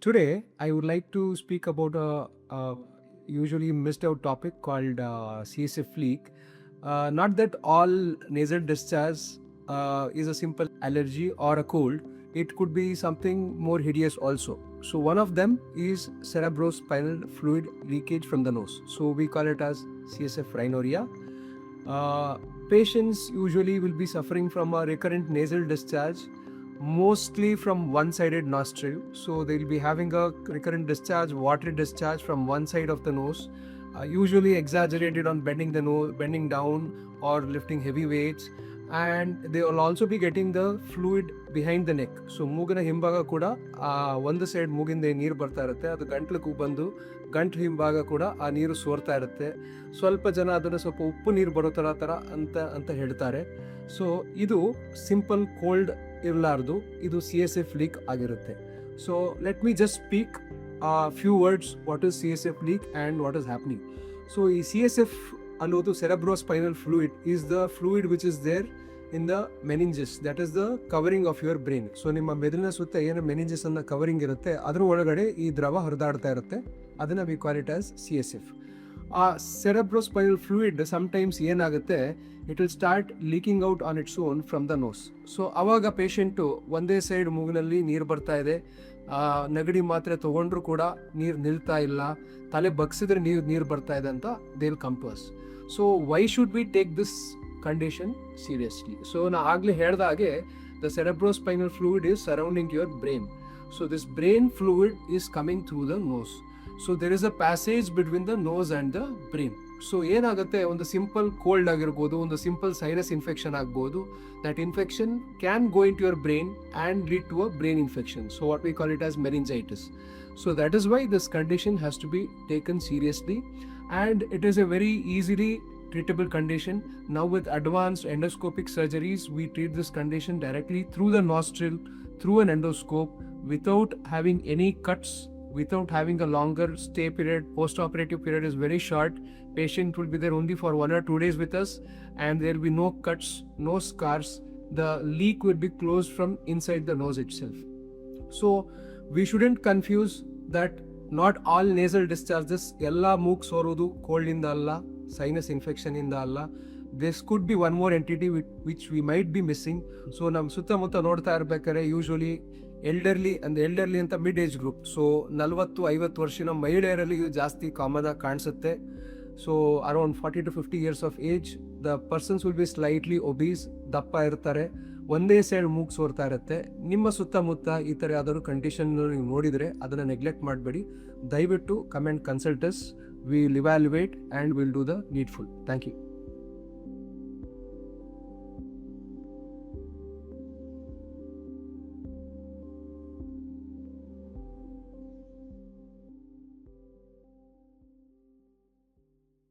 Today, I would like to speak about a usually missed out topic called CSF leak. Not that all nasal discharge is a simple allergy or a cold. It could be something more hideous also. So one of them is cerebrospinal fluid leakage from the nose. So we call it as CSF rhinorrhea. Uh, Patients usually will be suffering from a recurrent nasal discharge, mostly from one-sided nostril. So they'll be having a recurrent discharge, watery discharge from one side of the nose, usually exaggerated on bending the nose, bending down or lifting heavy weights. And they will also be getting the fluid behind the neck. So ಮೂಗಿನ ಹಿಂಭಾಗ ಕೂಡ ಒಂದು side ಮೂಗಿಂದ ನೀರು ಬರ್ತಾ ಇರುತ್ತೆ, ಅದು ಗಂಟ್ಲಿಗೆ ಬಂದು ಗಂಟ್ಲು ಹಿಂಭಾಗ ಕೂಡ ಆ ನೀರು ಸೋರ್ತಾ ಇರುತ್ತೆ. ಸ್ವಲ್ಪ ಜನ ಅದನ್ನು ಸ್ವಲ್ಪ ಉಪ್ಪು ನೀರು ಬರೋ ಥರ ಅಂತ ಹೇಳ್ತಾರೆ. ಸೊ ಇದು ಸಿಂಪಲ್ ಕೋಲ್ಡ್ ಇರಲಾರ್ದು, ಇದು CSF ಲೀಕ್ ಆಗಿರುತ್ತೆ. So let me just speak few words what is CSF leak and what is happening. So ಈ CSF ಅನ್ನೋದು cerebrospinal fluid is the fluid which is there in the meninges, that is the covering of your brain. So ನಿಮ್ಮ ಮೆದುಳಿನ ಸುತ್ತ ಏನು meninges ಅನ್ನ covering ಇರುತ್ತೆ ಅದ್ರ ಒಳಗಡೆ ಈ ದ್ರವ ಹರಿದಾಡ್ತಾ ಇರುತ್ತೆ, ಅದನ್ನ we call it as CSF. ಆ cerebrospinal fluid sometimes ಏನಾಗುತ್ತೆ, it will start leaking out on its own from the nose. So ಅವಾಗ ಪೇಷಂಟು ಒಂದೇ ಸೈಡ್ ಮೂಗಿನಲ್ಲಿ ನೀರು ಬರ್ತಾ ಇದೆ, ನೆಗಡಿ ಮಾತ್ರೆ ತೊಗೊಂಡ್ರು ಕೂಡ ನೀರು ನಿಲ್ತಾ ಇಲ್ಲ, ತಲೆ ಬಗ್ಸಿದ್ರೆ ನೀರು ಬರ್ತಾ ಇದೆ ಅಂತ they will come to us. So why should we take this condition seriously? So ನಾ ಆಗಲೇ ಹೇಳ್ದ ಹಾಗೆ the cerebrospinal fluid is surrounding your brain. So this brain fluid is coming through the nose. So there is a passage between the nose and the brain. So ಏನಾಗುತ್ತೆ, ಒಂದು simple cold ಆಗಿರ್ಬೋದು, ಒಂದು simple sinus infection ಆಗ್ಬೋದು, that infection can go into your brain and lead to a brain infection. So what we call it as meningitis. So that is why this condition has to be taken seriously, and it is a very easily treatable condition. Now with advanced endoscopic surgeries, we treat this condition directly through the nostril, through an endoscope, without having any cuts, without having a longer stay period. Post-operative period is very short. Patient will be there only for 1 or 2 days with us, and there will be no cuts, no scars. The leak will be closed from inside the nose itself. So we shouldn't confuse that not all nasal discharges ಎಲ್ಲ ಮೂಗ್ ಸೋರೋದು cold ಇಂದ ಅಲ್ಲ, sinus infection ಇಂದ ಅಲ್ಲ. This could be one more entity which we might be missing. So ನಮ್ಮ ಸುತ್ತಮುತ್ತ ನೋಡ್ತಾ ಇರ್ಬೇಕಾದ್ರೆ ಯೂಶಲಿ ಎಲ್ಡರ್ಲಿ ಅಂತ ಮಿಡ್ ಏಜ್ ಗ್ರೂಪ್, ಸೊ 40-50 ವರ್ಷದ ಮಹಿಳೆಯರಲ್ಲಿ ಇದು ಜಾಸ್ತಿ ಕಾಮನ್ ಆಗಿ ಕಾಣಿಸುತ್ತೆ. So around 40 to 50 years of age, the persons will be slightly obese, ದಪ್ಪ ಇರ್ತಾರೆ, ಒಂದೇ ಸೈಡ್ ಮೂಗ್ ಸೋರ್ತಾ ಇರುತ್ತೆ. ನಿಮ್ಮ ಸುತ್ತಮುತ್ತ ಈ ಥರ ಯಾವ್ದಾದ್ರು ಕಂಡೀಷನ್ ನೀವು ನೋಡಿದರೆ ಅದನ್ನು ನೆಗ್ಲೆಕ್ಟ್ ಮಾಡಬೇಡಿ. ದಯವಿಟ್ಟು come and consult us. We will evaluate and we'll do the needful. Thank you.